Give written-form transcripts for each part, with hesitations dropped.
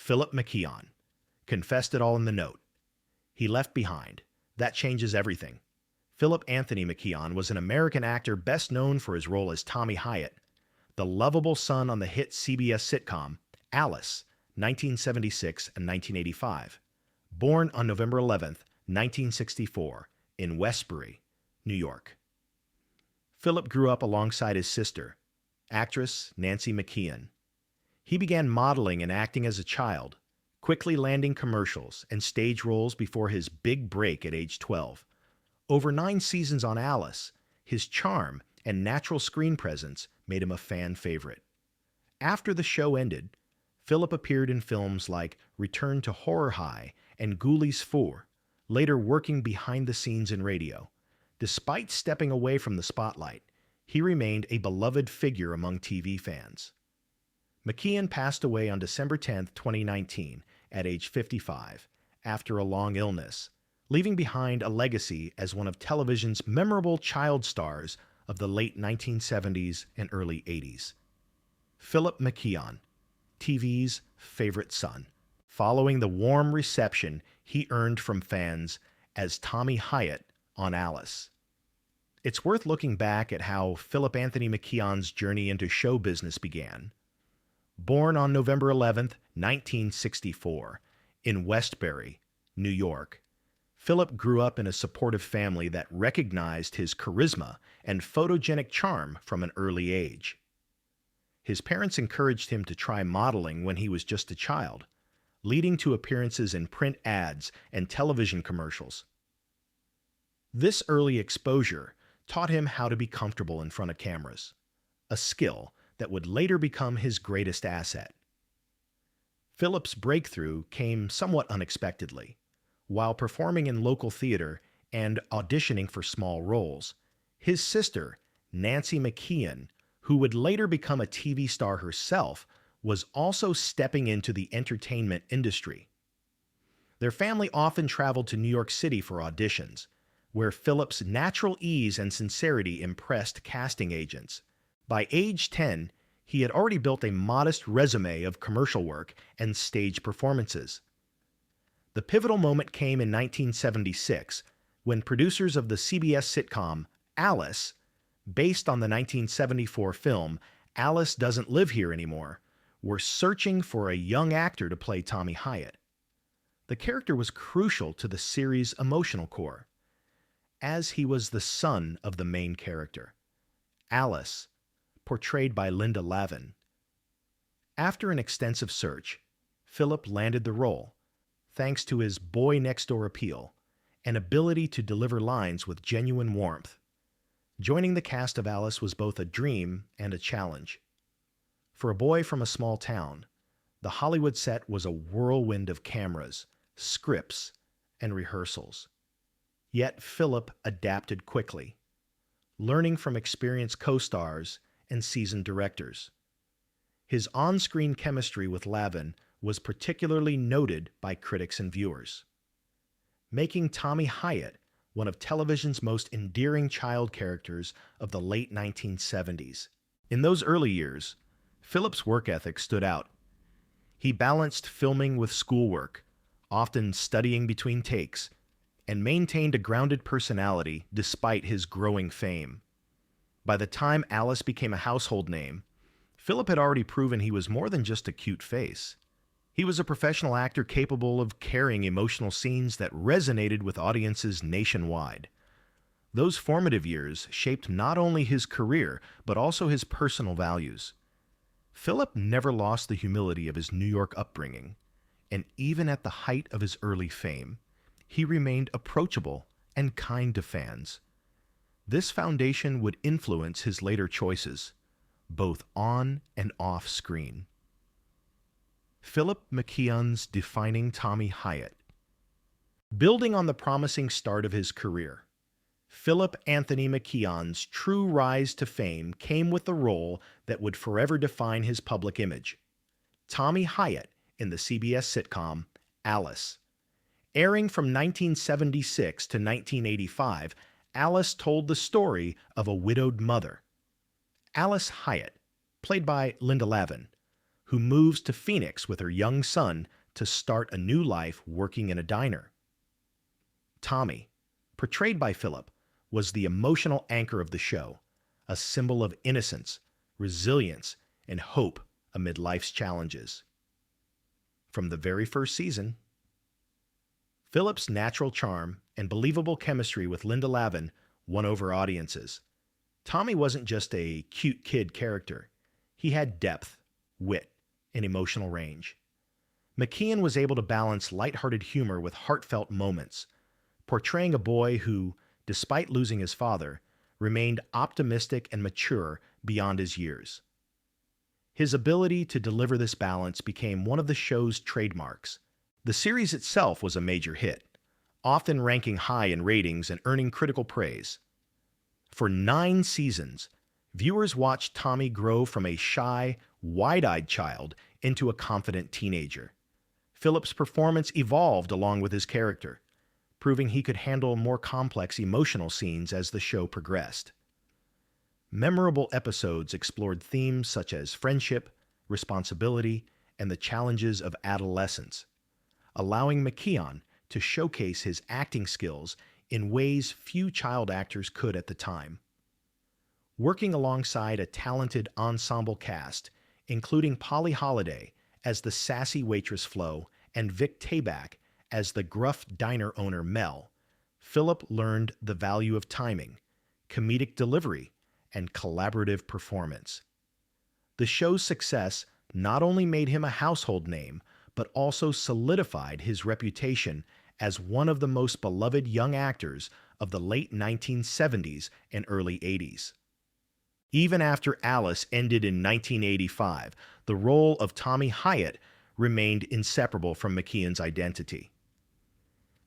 Philip McKeon, confessed it all in the note. He left behind. That changes everything. Philip Anthony McKeon was an American actor best known for his role as Tommy Hyatt, the lovable son on the hit CBS sitcom Alice, 1976 and 1985. Born on November 11th, 1964, in Westbury, New York. Philip grew up alongside his sister, actress Nancy McKeon. He began modeling and acting as a child, quickly landing commercials and stage roles before his big break at age 12. Over 9 seasons on Alice, his charm and natural screen presence made him a fan favorite. After the show ended, Philip appeared in films like Return to Horror High and Ghoulies 4, later working behind the scenes in radio. Despite stepping away from the spotlight, he remained a beloved figure among TV fans. McKeon passed away on December 10, 2019, at age 55, after a long illness, leaving behind a legacy as one of television's memorable child stars of the late 1970s and early 80s. Philip McKeon, TV's favorite son, following the warm reception he earned from fans as Tommy Hyatt on Alice. It's worth looking back at how Philip Anthony McKeon's journey into show business began. Born on November 11, 1964, in Westbury, New York, Philip grew up in a supportive family that recognized his charisma and photogenic charm from an early age. His parents encouraged him to try modeling when he was just a child, leading to appearances in print ads and television commercials. This early exposure taught him how to be comfortable in front of cameras, a skill that would later become his greatest asset. Philip's breakthrough came somewhat unexpectedly. While performing in local theater and auditioning for small roles, his sister, Nancy McKeon, who would later become a TV star herself, was also stepping into the entertainment industry. Their family often traveled to New York City for auditions, where Philip's natural ease and sincerity impressed casting agents. By age 10, he had already built a modest resume of commercial work and stage performances. The pivotal moment came in 1976, when producers of the CBS sitcom Alice, based on the 1974 film Alice Doesn't Live Here Anymore, were searching for a young actor to play Tommy Hyatt. The character was crucial to the series' emotional core, as he was the son of the main character, Alice, portrayed by Linda Lavin. After an extensive search, Philip landed the role, thanks to his boy-next-door appeal and ability to deliver lines with genuine warmth. Joining the cast of Alice was both a dream and a challenge. For a boy from a small town, the Hollywood set was a whirlwind of cameras, scripts, and rehearsals. Yet Philip adapted quickly, learning from experienced co-stars and seasoned directors. His on-screen chemistry with Lavin was particularly noted by critics and viewers, making Tommy Hyatt one of television's most endearing child characters of the late 1970s. In those early years, Philip's work ethic stood out. He balanced filming with schoolwork, often studying between takes, and maintained a grounded personality despite his growing fame. By the time Alice became a household name, Philip had already proven he was more than just a cute face. He was a professional actor capable of carrying emotional scenes that resonated with audiences nationwide. Those formative years shaped not only his career, but also his personal values. Philip never lost the humility of his New York upbringing, and even at the height of his early fame, he remained approachable and kind to fans. This foundation would influence his later choices, both on and off screen. Philip McKeon's defining Tommy Hyatt. Building on the promising start of his career, Philip Anthony McKeon's true rise to fame came with the role that would forever define his public image, Tommy Hyatt in the CBS sitcom Alice. Airing from 1976 to 1985, Alice told the story of a widowed mother, Alice Hyatt, played by Linda Lavin, who moves to Phoenix with her young son to start a new life working in a diner. Tommy, portrayed by Philip, was the emotional anchor of the show, a symbol of innocence, resilience, and hope amid life's challenges. From the very first season, Philip's natural charm and believable chemistry with Linda Lavin won over audiences. Tommy wasn't just a cute kid character. He had depth, wit, and emotional range. McKeon was able to balance lighthearted humor with heartfelt moments, portraying a boy who, despite losing his father, remained optimistic and mature beyond his years. His ability to deliver this balance became one of the show's trademarks. The series itself was a major hit, often ranking high in ratings and earning critical praise. For 9 seasons, viewers watched Tommy grow from a shy, wide-eyed child into a confident teenager. Philip's performance evolved along with his character, proving he could handle more complex emotional scenes as the show progressed. Memorable episodes explored themes such as friendship, responsibility, and the challenges of adolescence, allowing McKeon to showcase his acting skills in ways few child actors could at the time. Working alongside a talented ensemble cast, including Polly Holliday as the sassy waitress Flo and Vic Tayback as the gruff diner owner Mel, Philip learned the value of timing, comedic delivery, and collaborative performance. The show's success not only made him a household name, but also solidified his reputation as one of the most beloved young actors of the late 1970s and early 80s. Even after Alice ended in 1985, the role of Tommy Hyatt remained inseparable from McKeon's identity.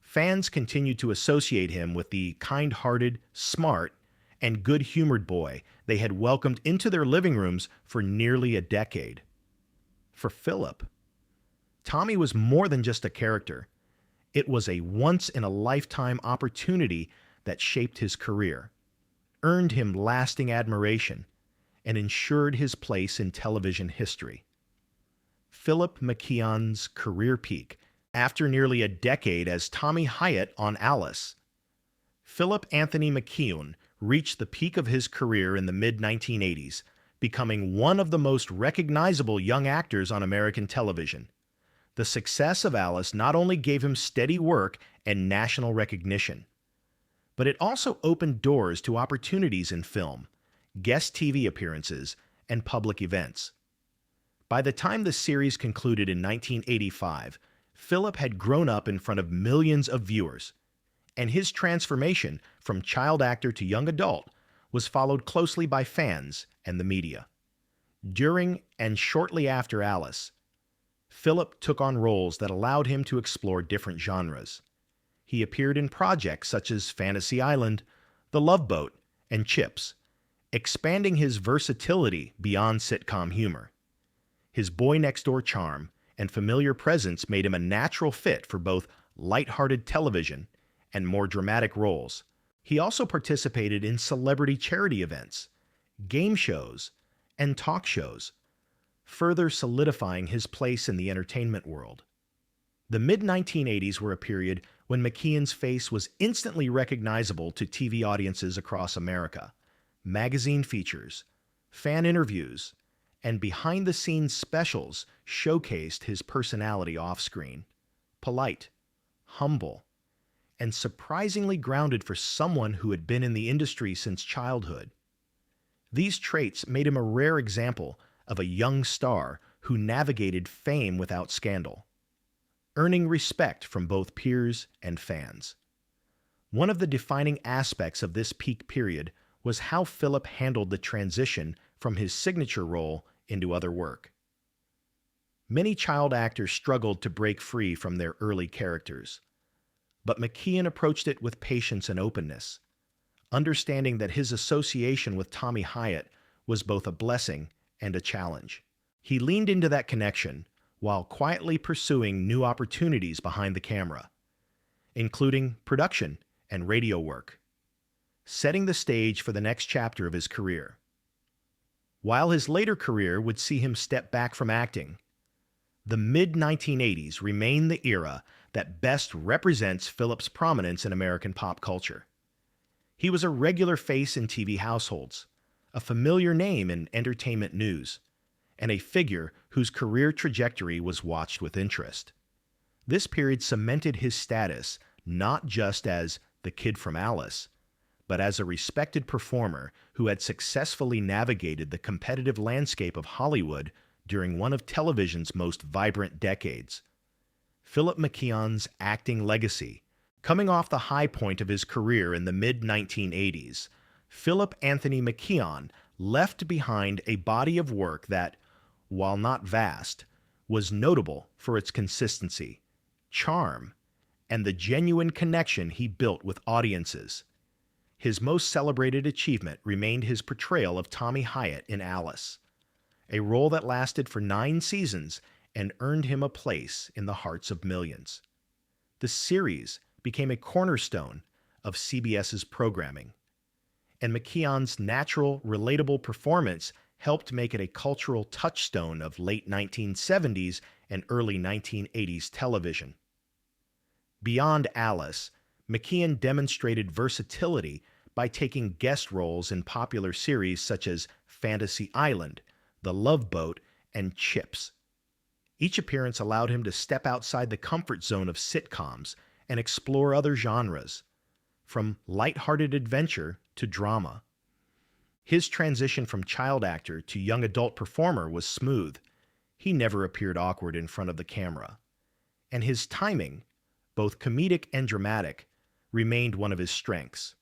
Fans continued to associate him with the kind-hearted, smart, and good-humored boy they had welcomed into their living rooms for nearly a decade. For Philip, Tommy was more than just a character. It was a once-in-a-lifetime opportunity that shaped his career, earned him lasting admiration, and ensured his place in television history. Philip McKeon's career peak, after nearly a decade as Tommy Hyatt on Alice. Philip Anthony McKeon reached the peak of his career in the mid-1980s, becoming one of the most recognizable young actors on American television. The success of Alice not only gave him steady work and national recognition, but it also opened doors to opportunities in film, guest TV appearances, and public events. By the time the series concluded in 1985, Philip had grown up in front of millions of viewers, and his transformation from child actor to young adult was followed closely by fans and the media. During and shortly after Alice, Philip took on roles that allowed him to explore different genres. He appeared in projects such as Fantasy Island, The Love Boat, and Chips, expanding his versatility beyond sitcom humor. His boy-next-door charm and familiar presence made him a natural fit for both lighthearted television and more dramatic roles. He also participated in celebrity charity events, game shows, and talk shows, further solidifying his place in the entertainment world. The mid-1980s were a period when McKeon's face was instantly recognizable to TV audiences across America. Magazine features, fan interviews, and behind-the-scenes specials showcased his personality off-screen. Polite, humble, and surprisingly grounded for someone who had been in the industry since childhood. These traits made him a rare example of a young star who navigated fame without scandal, earning respect from both peers and fans. One of the defining aspects of this peak period was how Philip handled the transition from his signature role into other work. Many child actors struggled to break free from their early characters, but McKeon approached it with patience and openness, understanding that his association with Tommy Hyatt was both a blessing and a challenge. He leaned into that connection while quietly pursuing new opportunities behind the camera, including production and radio work, setting the stage for the next chapter of his career. While his later career would see him step back from acting, The mid-1980s remain the era that best represents Philip's prominence in American pop culture. He was a regular face in TV households, a familiar name in entertainment news, and a figure whose career trajectory was watched with interest. This period cemented his status not just as the kid from Alice, but as a respected performer who had successfully navigated the competitive landscape of Hollywood during one of television's most vibrant decades. Philip McKeon's acting legacy. Coming off the high point of his career in the mid-1980s, Philip Anthony McKeon left behind a body of work that, while not vast, was notable for its consistency, charm, and the genuine connection he built with audiences. His most celebrated achievement remained his portrayal of Tommy Hyatt in Alice, a role that lasted for 9 seasons and earned him a place in the hearts of millions. The series became a cornerstone of CBS's programming, and McKeon's natural, relatable performance helped make it a cultural touchstone of late 1970s and early 1980s television. Beyond Alice, McKeon demonstrated versatility by taking guest roles in popular series such as Fantasy Island, The Love Boat, and Chips. Each appearance allowed him to step outside the comfort zone of sitcoms and explore other genres, from lighthearted adventure to drama. His transition from child actor to young adult performer was smooth. He never appeared awkward in front of the camera. And his timing, both comedic and dramatic, remained one of his strengths.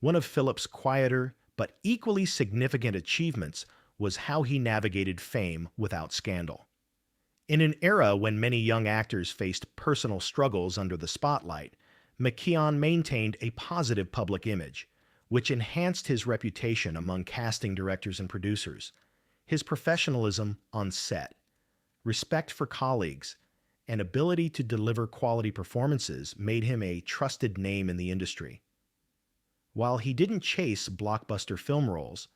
One of Philip's quieter but equally significant achievements was how he navigated fame without scandal. In an era when many young actors faced personal struggles under the spotlight, McKeon maintained a positive public image, which enhanced his reputation among casting directors and producers. His professionalism on set, respect for colleagues, and ability to deliver quality performances made him a trusted name in the industry. While he didn't chase blockbuster film roles,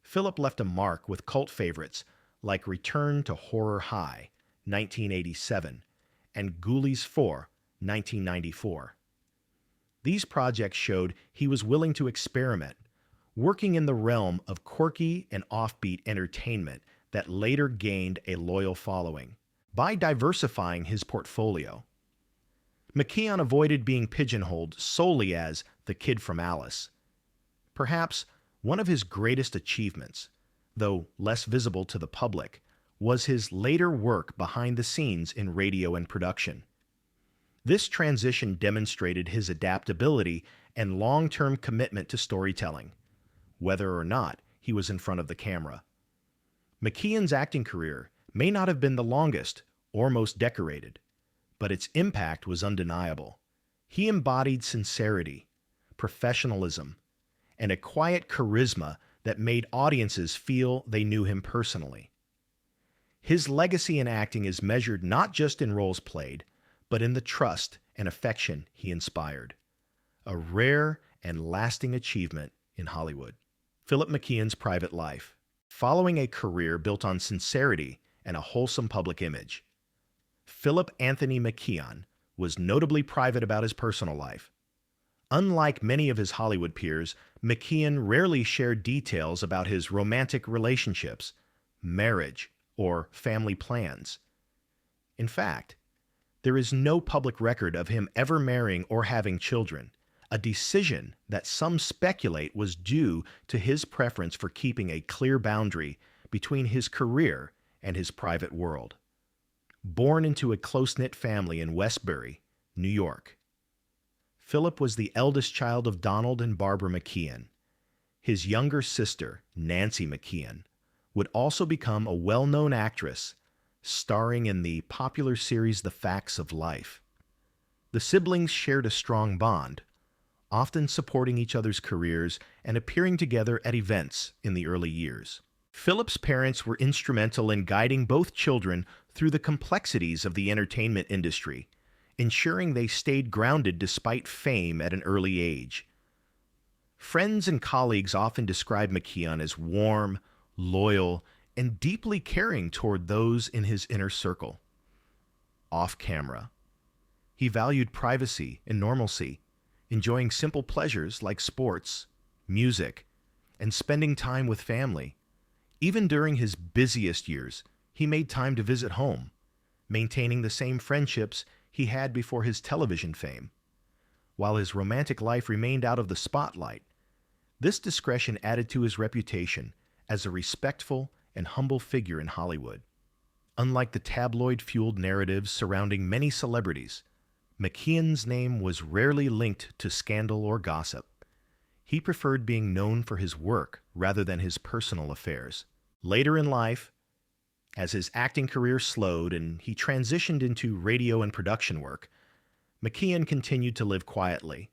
Philip left a mark with cult favorites like Return to Horror High, 1987, and Ghoulies 4, 1994. These projects showed he was willing to experiment, working in the realm of quirky and offbeat entertainment that later gained a loyal following. By diversifying his portfolio, McKeon avoided being pigeonholed solely as the kid from Alice. Perhaps one of his greatest achievements, though less visible to the public, was his later work behind the scenes in radio and production. This transition demonstrated his adaptability and long-term commitment to storytelling, whether or not he was in front of the camera. McKeon's acting career may not have been the longest or most decorated, but its impact was undeniable. He embodied sincerity, professionalism, and a quiet charisma that made audiences feel they knew him personally. His legacy in acting is measured not just in roles played, but in the trust and affection he inspired. A rare and lasting achievement in Hollywood. Philip McKeon's private life. Following a career built on sincerity and a wholesome public image, Philip Anthony McKeon was notably private about his personal life. Unlike many of his Hollywood peers, McKeon rarely shared details about his romantic relationships, marriage, or family plans. In fact, there is no public record of him ever marrying or having children, a decision that some speculate was due to his preference for keeping a clear boundary between his career and his private world. Born into a close-knit family in Westbury, New York, Philip was the eldest child of Donald and Barbara McKeon. His younger sister, Nancy McKeon, would also become a well-known actress, starring in the popular series The Facts of Life. The siblings shared a strong bond, often supporting each other's careers and appearing together at events in the early years. Philip's parents were instrumental in guiding both children through the complexities of the entertainment industry, ensuring they stayed grounded despite fame at an early age. Friends and colleagues often describe McKeon as warm, loyal, and deeply caring toward those in his inner circle. off-camera. He valued privacy and normalcy, enjoying simple pleasures like sports, music, and spending time with family. Even during his busiest years, he made time to visit home, maintaining the same friendships he had before his television fame. While his romantic life remained out of the spotlight, this discretion added to his reputation as a respectful and humble figure in Hollywood. Unlike the tabloid-fueled narratives surrounding many celebrities, McKeon's name was rarely linked to scandal or gossip. He preferred being known for his work rather than his personal affairs. Later in life, as his acting career slowed and he transitioned into radio and production work, McKeon continued to live quietly,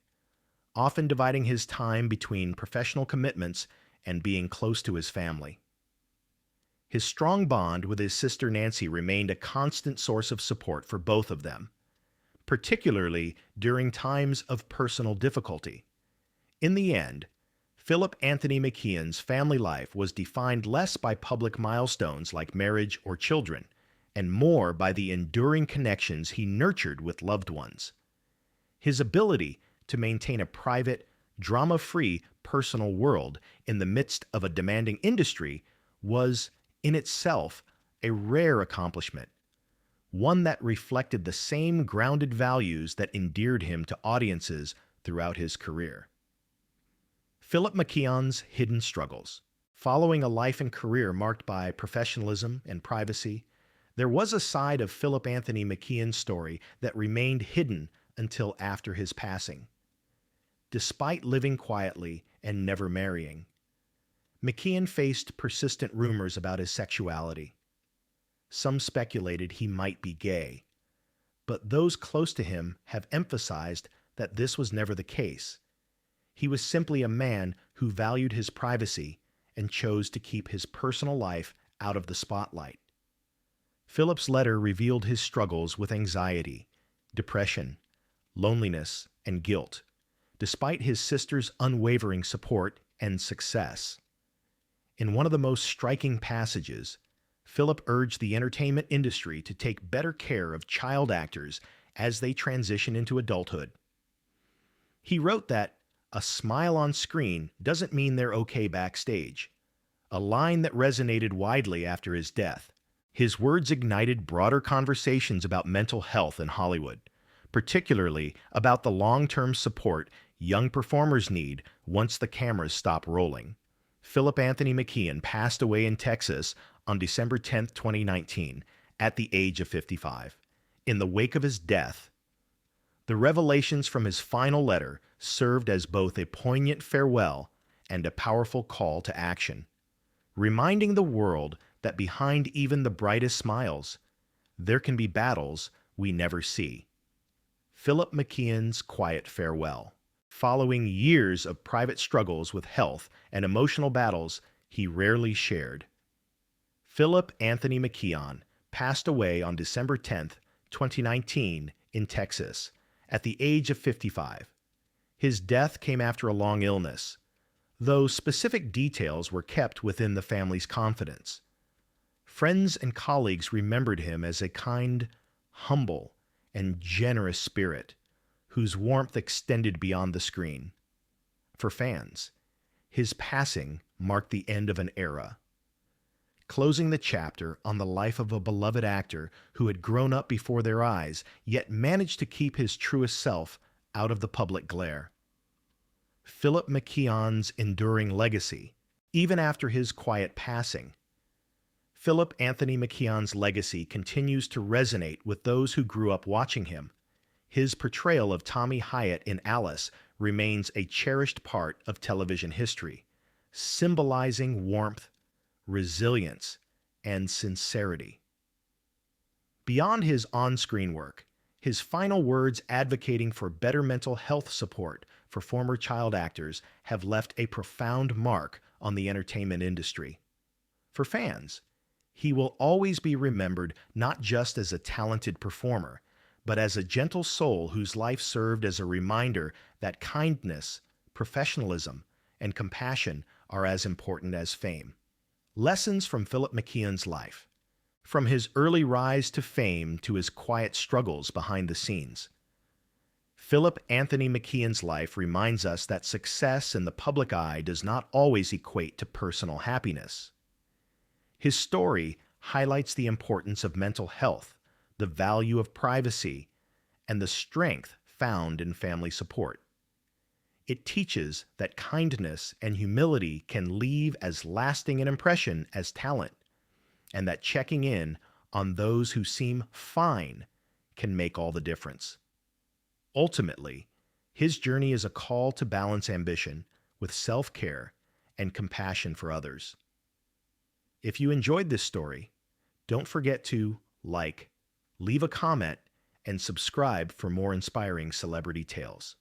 often dividing his time between professional commitments and being close to his family. His strong bond with his sister Nancy remained a constant source of support for both of them, particularly during times of personal difficulty. In the end, Philip Anthony McKeon's family life was defined less by public milestones like marriage or children, and more by the enduring connections he nurtured with loved ones. His ability to maintain a private, drama-free personal world in the midst of a demanding industry was, in itself, a rare accomplishment, one that reflected the same grounded values that endeared him to audiences throughout his career. Philip McKeon's hidden struggles. Following a life and career marked by professionalism and privacy, there was a side of Philip Anthony McKeon's story that remained hidden until after his passing. Despite living quietly and never marrying, McKeon faced persistent rumors about his sexuality. Some speculated he might be gay, but those close to him have emphasized that this was never the case. He was simply a man who valued his privacy and chose to keep his personal life out of the spotlight. Philip's letter revealed his struggles with anxiety, depression, loneliness, and guilt, despite his sister's unwavering support and success. In one of the most striking passages, Philip urged the entertainment industry to take better care of child actors as they transition into adulthood. He wrote that a smile on screen doesn't mean they're okay backstage, a line that resonated widely after his death. His words ignited broader conversations about mental health in Hollywood, particularly about the long-term support young performers need once the cameras stop rolling. Philip Anthony McKeon passed away in Texas on December 10, 2019, at the age of 55. In the wake of his death, the revelations from his final letter served as both a poignant farewell and a powerful call to action, reminding the world that behind even the brightest smiles, there can be battles we never see. Philip McKeon's quiet farewell. Following years of private struggles with health and emotional battles he rarely shared, Philip Anthony McKeon passed away on December 10, 2019, in Texas, at the age of 55. His death came after a long illness, though specific details were kept within the family's confidence. Friends and colleagues remembered him as a kind, humble, and generous spirit whose warmth extended beyond the screen. For fans, his passing marked the end of an era, closing the chapter on the life of a beloved actor who had grown up before their eyes, yet managed to keep his truest self out of the public glare. Philip McKeon's enduring legacy, even after his quiet passing. Philip Anthony McKeon's legacy continues to resonate with those who grew up watching him. His portrayal of Tommy Hyatt in Alice remains a cherished part of television history, symbolizing warmth, resilience, and sincerity. Beyond his on-screen work, his final words advocating for better mental health support for former child actors have left a profound mark on the entertainment industry. For fans, he will always be remembered not just as a talented performer, but as a gentle soul whose life served as a reminder that kindness, professionalism, and compassion are as important as fame. Lessons from Philip McKeon's life. From his early rise to fame to his quiet struggles behind the scenes, Philip Anthony McKeon's life reminds us that success in the public eye does not always equate to personal happiness. His story highlights the importance of mental health, the value of privacy, and the strength found in family support. It teaches that kindness and humility can leave as lasting an impression as talent, and that checking in on those who seem fine can make all the difference. Ultimately, his journey is a call to balance ambition with self-care and compassion for others. If you enjoyed this story, don't forget to like, leave a comment, and subscribe for more inspiring celebrity tales.